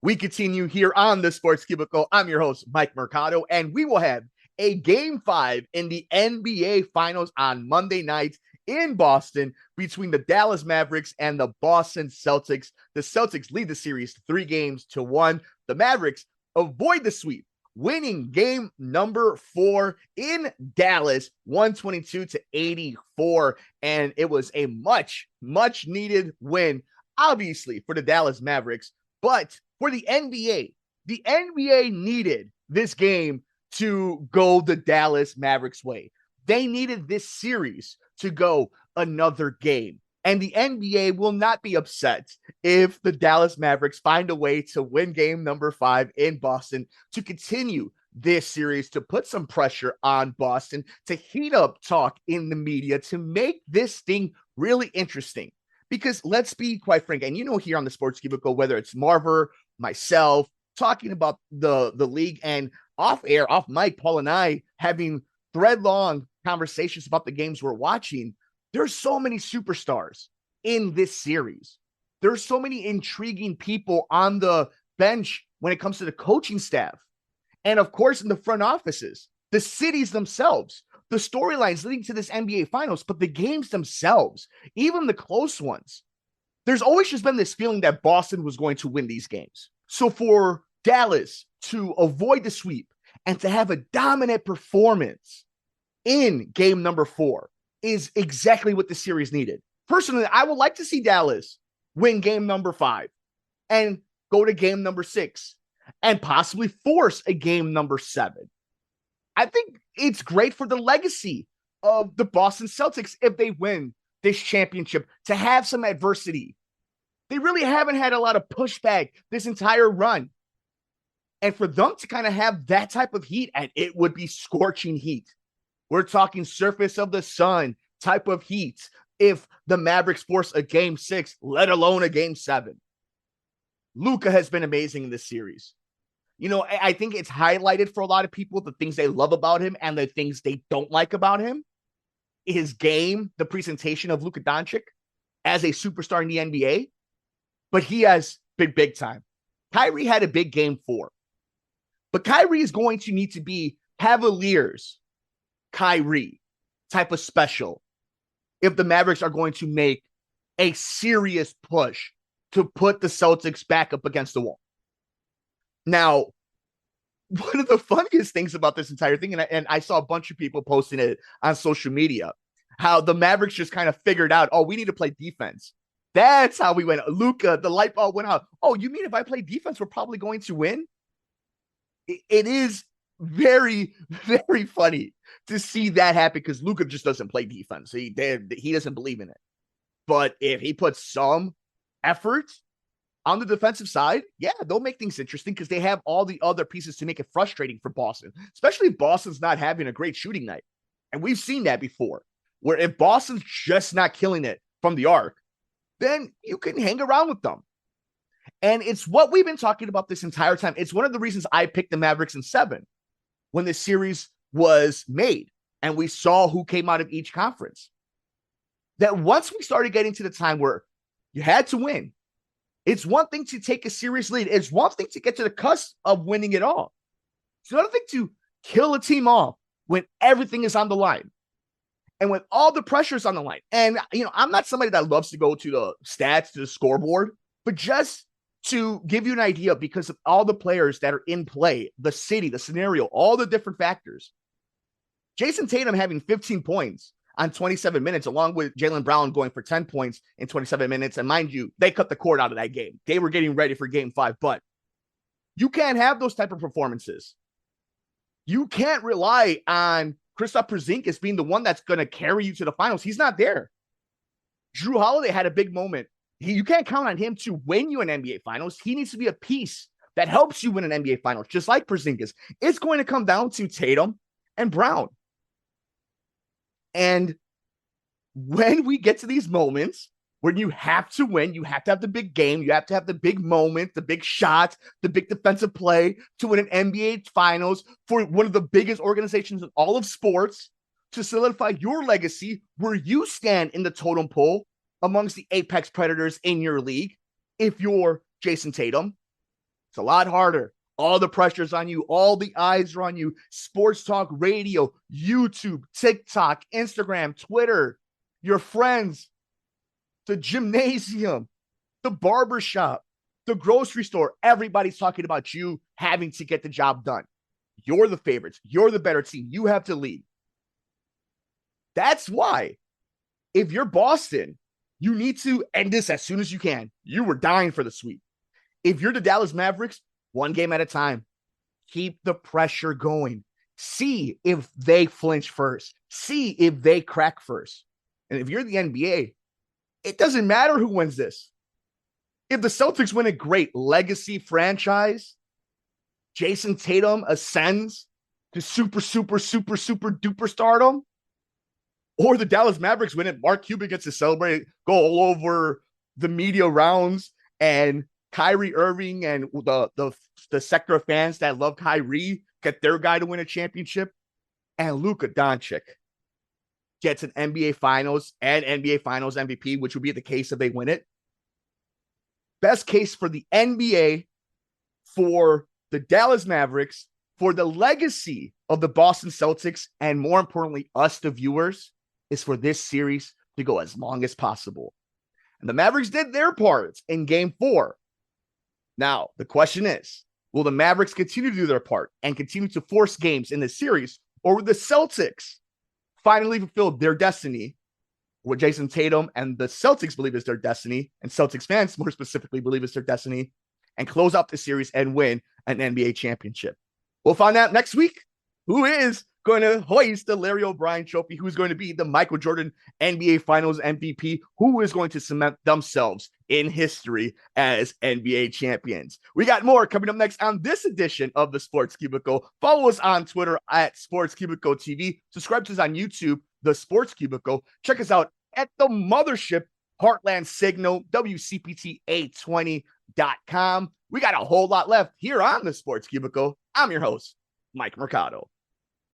We continue here on the Sports Cubicle. I'm your host, Mike Mercado, and we will have a game 5 in the NBA Finals on Monday night in Boston between the Dallas Mavericks and the Boston Celtics. The Celtics lead the series 3-1. The Mavericks avoid the sweep, winning game number 4 in Dallas, 122-84. And it was a much needed win, obviously, for the Dallas Mavericks. But for the NBA needed this game to go the Dallas Mavericks way. They needed this series to go another game. And the NBA will not be upset if the Dallas Mavericks find a way to win game number 5 in Boston to continue this series, to put some pressure on Boston, to heat up talk in the media, to make this thing really interesting. Because let's be quite frank, and here on the Sports Cubicle, whether it's Marver, myself, talking about the league, and off air, off mic, Paul and I having thread-long conversations about the games we're watching, there's so many superstars in this series. There's so many intriguing people on the bench when it comes to the coaching staff. And of course, in the front offices, the cities themselves, the storylines leading to this NBA Finals, but the games themselves, even the close ones. There's always just been this feeling that Boston was going to win these games. So for Dallas to avoid the sweep and to have a dominant performance in game number 4 is exactly what the series needed. Personally, I would like to see Dallas win game number 5 and go to game number 6 and possibly force a game number 7. I think it's great for the legacy of the Boston Celtics if they win this championship to have some adversity. They really haven't had a lot of pushback this entire run. And for them to kind of have that type of heat, and it would be scorching heat. We're talking surface of the sun type of heat if the Mavericks force a game 6, let alone a game 7. Luka has been amazing in this series. I think it's highlighted for a lot of people the things they love about him and the things they don't like about him. His game, the presentation of Luka Doncic as a superstar in the NBA, but he has been big time. Kyrie had a big game 4, but Kyrie is going to need to be Cavaliers Kyrie type of special if the Mavericks are going to make a serious push to put the Celtics back up against the wall. Now, one of the funniest things about this entire thing, and I saw a bunch of people posting it on social media, how the Mavericks just kind of figured out, we need to play defense. That's how we went. Luka, the light bulb went out. Oh, you mean if I play defense, we're probably going to win? It is very, very funny to see that happen because Luka just doesn't play defense. He doesn't believe in it. But if he puts some effort on the defensive side, yeah, they'll make things interesting because they have all the other pieces to make it frustrating for Boston, especially if Boston's not having a great shooting night. And we've seen that before, where if Boston's just not killing it from the arc, then you can hang around with them. And it's what we've been talking about this entire time. It's one of the reasons I picked the Mavericks in 7 when this series was made and we saw who came out of each conference. That once we started getting to the time where you had to win, it's one thing to take a serious lead. It's one thing to get to the cusp of winning it all. It's another thing to kill a team off when everything is on the line and when all the pressure is on the line. And, I'm not somebody that loves to go to the stats, to the scoreboard, but just to give you an idea because of all the players that are in play, the city, the scenario, all the different factors. Jason Tatum having 15 points on 27 minutes, along with Jaylen Brown going for 10 points in 27 minutes. And mind you, they cut the cord out of that game. They were getting ready for game 5, but you can't have those type of performances. You can't rely on Kristaps Porzingis being the one that's going to carry you to the finals. He's not there. Jrue Holiday had a big moment. You can't count on him to win you an NBA Finals. He needs to be a piece that helps you win an NBA Finals, just like Porzingis. It's going to come down to Tatum and Brown. And when we get to these moments when you have to win, you have to have the big game, you have to have the big moment, the big shot, the big defensive play to win an NBA Finals for one of the biggest organizations in all of sports, to solidify your legacy where you stand in the totem pole amongst the apex predators in your league if you're Jason Tatum. It's a lot harder. All the pressure's on you. All the eyes are on you. Sports talk radio, YouTube, TikTok, Instagram, Twitter, your friends, the gymnasium, the barbershop, the grocery store. Everybody's talking about you having to get the job done. You're the favorites. You're the better team. You have to lead. That's why, if you're Boston, you need to end this as soon as you can. You were dying for the sweep. If you're the Dallas Mavericks, one game at a time. Keep the pressure going. See if they flinch first. See if they crack first. And if you're the NBA, it doesn't matter who wins this. If the Celtics win a great legacy franchise, Jason Tatum ascends to super duper stardom, or the Dallas Mavericks win it, Mark Cuban gets to celebrate, go all over the media rounds, and Kyrie Irving and the sector of fans that love Kyrie get their guy to win a championship, and Luka Doncic gets an NBA Finals and NBA Finals MVP, which would be the case if they win it. Best case for the NBA, for the Dallas Mavericks, for the legacy of the Boston Celtics, and more importantly, us, the viewers, is for this series to go as long as possible. And the Mavericks did their part in Game 4. Now, the question is, will the Mavericks continue to do their part and continue to force games in this series, or will the Celtics finally fulfill their destiny, what Jason Tatum and the Celtics believe is their destiny, and Celtics fans more specifically believe is their destiny, and close out the series and win an NBA championship? We'll find out next week who is going to hoist the Larry O'Brien trophy, who's going to be the Michael Jordan NBA Finals MVP, who is going to cement themselves in history as NBA champions. We got more coming up next on this edition of the Sports Cubicle. Follow us on Twitter at Sports Cubicle TV. Subscribe to us on YouTube, the Sports Cubicle. Check us out at the mothership, Heartland Signal, WCPT820.com. We got a whole lot left here on the Sports Cubicle. I'm your host, Mike Mercado.